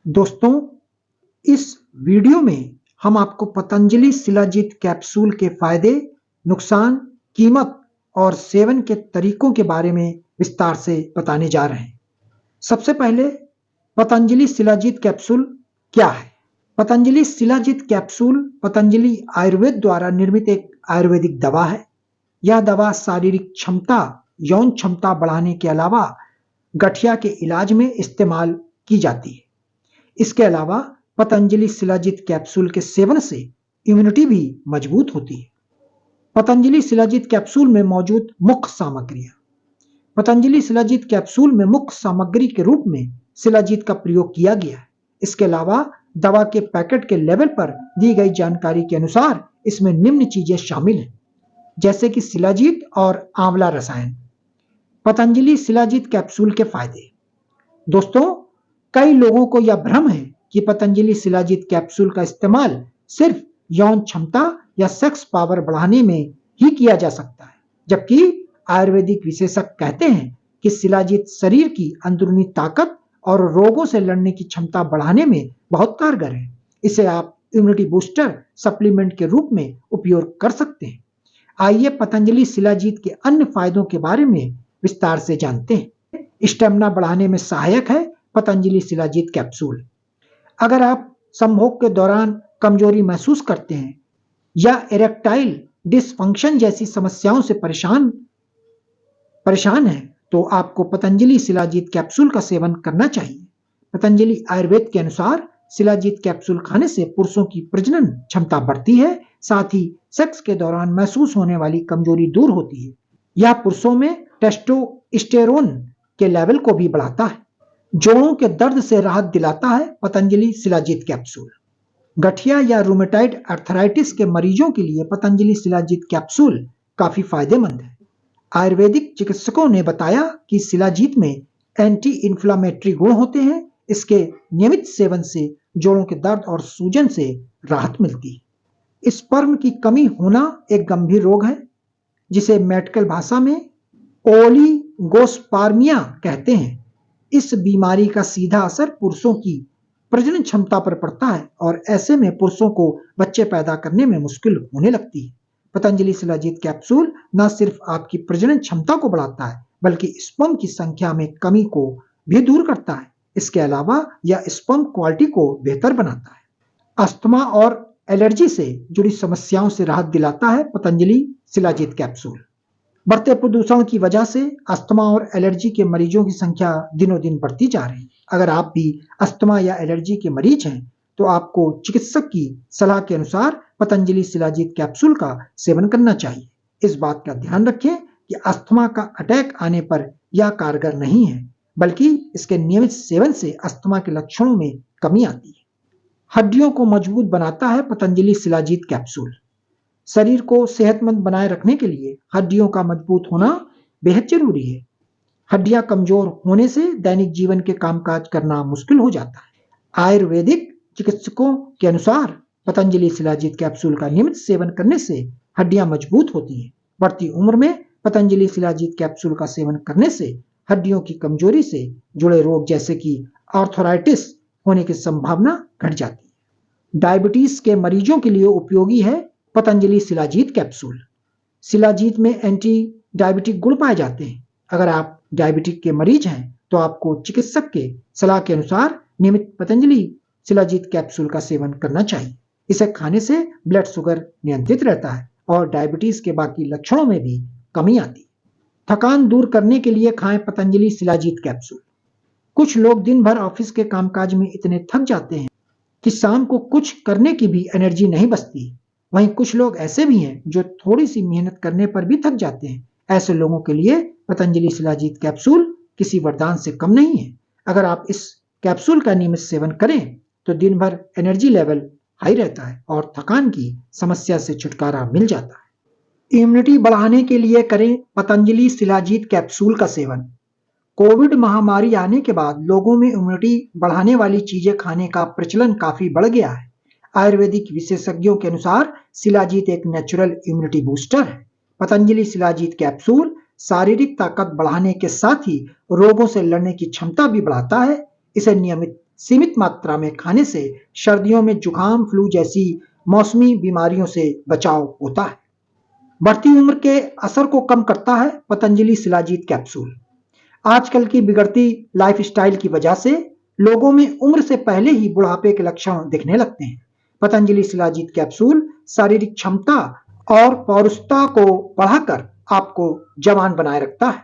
दोस्तों, इस वीडियो में हम आपको पतंजलि शिलाजीत कैप्सूल के फायदे, नुकसान, कीमत और सेवन के तरीकों के बारे में विस्तार से बताने जा रहे हैं। सबसे पहले पतंजलि शिलाजीत कैप्सूल क्या है? पतंजलि शिलाजीत कैप्सूल पतंजलि आयुर्वेद द्वारा निर्मित एक आयुर्वेदिक दवा है। यह दवा शारीरिक क्षमता, यौन क्षमता बढ़ाने के अलावा गठिया के इलाज में इस्तेमाल की जाती है। इसके अलावा पतंजलि शिलाजीत कैप्सूल के सेवन से इम्यूनिटी भी मजबूत होती है। पतंजलि शिलाजीत कैप्सूल में मौजूद मुख्य सामग्रियां। पतंजलि शिलाजीत कैप्सूल में मुख्य सामग्री के रूप में शिलाजीत का प्रयोग किया गया है। इसके अलावा दवा के पैकेट के लेवल पर दी गई जानकारी के अनुसार इसमें निम्न चीजें शामिल हैं, जैसे कि शिलाजीत और आंवला रसायन। पतंजलि शिलाजीत कैप्सूल के फायदे। दोस्तों, कई लोगों को यह भ्रम है कि पतंजलि शिलाजीत कैप्सूल का इस्तेमाल सिर्फ यौन क्षमता या सेक्स पावर बढ़ाने में ही किया जा सकता है, जबकि आयुर्वेदिक विशेषज्ञ कहते हैं कि शिलाजीत शरीर की अंदरूनी ताकत और रोगों से लड़ने की क्षमता बढ़ाने में बहुत कारगर है। इसे आप इम्यूनिटी बूस्टर सप्लीमेंट के रूप में उपयोग कर सकते हैं। आइए पतंजलि शिलाजीत के अन्य फायदों के बारे में विस्तार से जानते हैं। स्टेमिना बढ़ाने में सहायक है पतंजलि शिलाजीत कैप्सूल। अगर आप संभोग के दौरान कमजोरी महसूस करते हैं या इरेक्टाइल डिसफंक्शन जैसी समस्याओं से परेशान हैं, तो आपको पतंजलि शिलाजीत कैप्सूल का सेवन करना चाहिए। पतंजलि आयुर्वेद के अनुसार शिलाजीत कैप्सूल खाने से पुरुषों की प्रजनन क्षमता बढ़ती है, साथ ही सेक्स के दौरान महसूस होने वाली कमजोरी दूर होती है। यह पुरुषों में टेस्टोस्टेरोन के लेवल को भी बढ़ाता है। जोड़ों के दर्द से राहत दिलाता है पतंजलि शिलाजीत कैप्सूल। गठिया या रूमेटाइड अर्थराइटिस के मरीजों के लिए पतंजलि शिलाजीत कैप्सूल काफी फायदेमंद है। आयुर्वेदिक चिकित्सकों ने बताया कि शिलाजीत में एंटी इंफ्लेमेटरी गुण होते हैं। इसके नियमित सेवन से जोड़ों के दर्द और सूजन से राहत मिलती है। स्पर्म की कमी होना एक गंभीर रोग है, जिसे मेडिकल भाषा में ओलिगोस्पार्मिया कहते हैं। इस बीमारी का सीधा असर पुरुषों की प्रजनन क्षमता पर पड़ता है और ऐसे में पुरुषों को बच्चे पैदा करने में मुश्किल होने लगती है। पतंजलि शिलाजीत कैप्सूल न सिर्फ आपकी प्रजनन क्षमता को बढ़ाता है, बल्कि स्पर्म की संख्या में कमी को भी दूर करता है। इसके अलावा यह स्पर्म क्वालिटी को बेहतर बनाता है। अस्थमा और एलर्जी से जुड़ी समस्याओं से राहत दिलाता है पतंजलि शिलाजीत कैप्सूल। बढ़ते प्रदूषण की वजह से अस्थमा और एलर्जी के मरीजों की संख्या दिनों दिन बढ़ती जा रही है। अगर आप भी अस्थमा या एलर्जी के मरीज हैं, तो आपको चिकित्सक की सलाह के अनुसार पतंजलि शिलाजीत कैप्सूल का सेवन करना चाहिए। इस बात का ध्यान रखें कि अस्थमा का अटैक आने पर यह कारगर नहीं है, बल्कि इसके नियमित सेवन से अस्थमा के लक्षणों में कमी आती है। हड्डियों को मजबूत बनाता है पतंजलि शिलाजीत कैप्सूल। शरीर को सेहतमंद बनाए रखने के लिए हड्डियों का मजबूत होना बेहद जरूरी है। हड्डियां कमजोर होने से दैनिक जीवन के कामकाज करना मुश्किल हो जाता है। आयुर्वेदिक चिकित्सकों के अनुसार पतंजलि शिलाजीत कैप्सूल का नियमित सेवन करने से हड्डियां मजबूत होती हैं। बढ़ती उम्र में पतंजलि शिलाजीत कैप्सूल का सेवन करने से हड्डियों की कमजोरी से जुड़े रोग जैसे कि आर्थराइटिस होने की संभावना घट जाती है। डायबिटीज के मरीजों के लिए उपयोगी है पतंजलि शिलाजीत कैप्सूल। शिलाजीत में एंटी डायबिटिक गुण पाए जाते हैं। अगर आप डायबिटिक के मरीज हैं, तो आपको चिकित्सक के सलाह के अनुसार नियमित पतंजलि शिलाजीत कैप्सूल का सेवन करना चाहिए। इसे खाने से ब्लड शुगर नियंत्रित रहता है और डायबिटीज के बाकी लक्षणों में भी कमी आती है। थकान दूर करने के लिए खाएं पतंजलि शिलाजीत कैप्सूल। कुछ लोग दिन भर ऑफिस के कामकाज में इतने थक जाते हैं कि शाम को कुछ करने की भी एनर्जी नहीं बचती। वहीं कुछ लोग ऐसे भी हैं जो थोड़ी सी मेहनत करने पर भी थक जाते हैं। ऐसे लोगों के लिए पतंजलि शिलाजीत कैप्सूल किसी वरदान से कम नहीं है। अगर आप इस कैप्सूल का नियमित सेवन करें, तो दिन भर एनर्जी लेवल हाई रहता है और थकान की समस्या से छुटकारा मिल जाता है। इम्यूनिटी बढ़ाने के लिए करें पतंजलि शिलाजीत कैप्सूल का सेवन। कोविड महामारी आने के बाद लोगों में इम्यूनिटी बढ़ाने वाली चीजें खाने का प्रचलन काफी बढ़ गया है। आयुर्वेदिक विशेषज्ञों के अनुसार शिलाजीत एक नेचुरल इम्यूनिटी बूस्टर है। पतंजलि शिलाजीत कैप्सूल शारीरिक ताकत बढ़ाने के साथ ही रोगों से लड़ने की क्षमता भी बढ़ाता है। इसे नियमित सीमित मात्रा में खाने से सर्दियों में जुकाम, फ्लू जैसी मौसमी बीमारियों से बचाव होता है। बढ़ती उम्र के असर को कम करता है पतंजलि शिलाजीत कैप्सूल। आजकल की बिगड़ती लाइफस्टाइल की वजह से लोगों में उम्र से पहले ही बुढ़ापे के लक्षण दिखने लगते हैं। पतंजलि शिलाजीत कैप्सूल शारीरिक क्षमता और पौरुषता को बढ़ाकर आपको जवान बनाए रखता है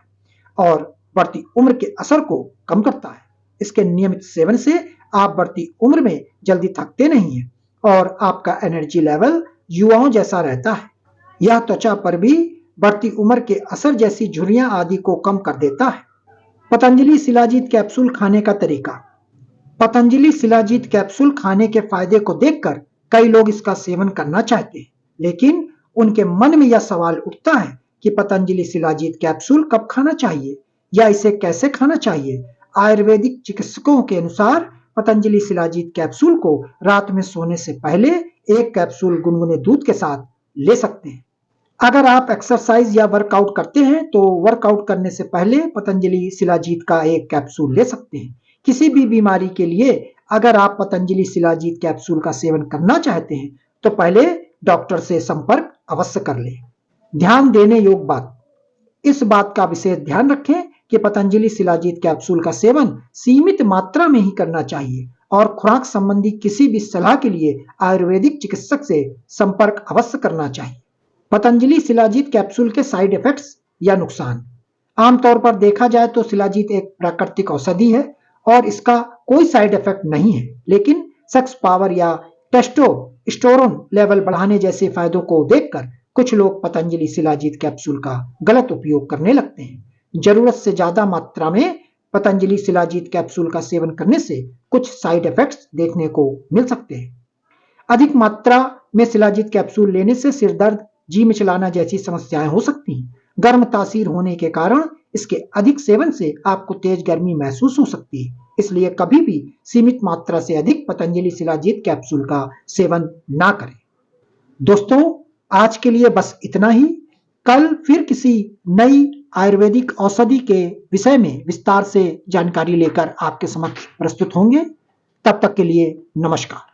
और बढ़ती उम्र के असर को कम करता है। इसके नियमित सेवन से आप बढ़ती उम्र में जल्दी थकते नहीं हैं और आपका एनर्जी लेवल युवाओं जैसा रहता है। यह त्वचा पर भी बढ़ती उम्र के असर जैसी झुर्रियां आदि को कम कर देता है। पतंजलि शिलाजीत कैप्सूल खाने का तरीका। पतंजलि शिलाजीत कैप्सूल खाने के फायदे को देखकर कई लोग इसका सेवन करना चाहते हैं, लेकिन उनके मन में यह सवाल उठता है कि पतंजलि शिलाजीत कैप्सूल कब खाना चाहिए या इसे कैसे खाना चाहिए। आयुर्वेदिक चिकित्सकों के अनुसार पतंजलि शिलाजीत कैप्सूल को रात में सोने से पहले 1 कैप्सूल गुनगुने दूध के साथ ले सकते हैं। अगर आप एक्सरसाइज या वर्कआउट करते हैं तो वर्कआउट करने से पहले पतंजलि शिलाजीत का 1 कैप्सूल ले सकते हैं। किसी भी बीमारी के लिए अगर आप पतंजलि शिलाजीत कैप्सूल का सेवन करना चाहते हैं तो पहले डॉक्टर से संपर्क अवश्य कर लें। ध्यान देने योग्य बात। इस बात का विशेष ध्यान रखें कि पतंजलि शिलाजीत कैप्सूल का सेवन सीमित मात्रा में ही करना चाहिए और खुराक संबंधी किसी भी सलाह के लिए आयुर्वेदिक चिकित्सक से संपर्क अवश्य करना चाहिए। पतंजलि शिलाजीत कैप्सूल के साइड इफेक्ट्स या नुकसान। आमतौर पर देखा जाए तो शिलाजीत एक प्राकृतिक औषधि है और इसका कोई साइड इफेक्ट नहीं है, लेकिन सेक्स पावर या टेस्टोस्टेरोन लेवल बढ़ाने जैसे फायदों को देखकर कुछ लोग पतंजलि शिलाजीत कैप्सूल का गलत उपयोग करने लगते हैं। जरूरत से ज्यादा मात्रा में पतंजलि शिलाजीत कैप्सूल का सेवन करने से कुछ साइड इफेक्ट्स देखने को मिल सकते हैं। अधिक मात्रा में शिलाजीत कैप्सूल लेने से सिर दर्द, जी मिचलाना जैसी समस्याएं हो सकती हैं। गर्म तासीर होने के कारण इसके अधिक सेवन से आपको तेज गर्मी महसूस हो सकती है, इसलिए कभी भी सीमित मात्रा से अधिक पतंजलि शिलाजीत कैप्सूल का सेवन ना करें। दोस्तों, आज के लिए बस इतना ही। कल फिर किसी नई आयुर्वेदिक औषधि के विषय में विस्तार से जानकारी लेकर आपके समक्ष प्रस्तुत होंगे। तब तक के लिए नमस्कार।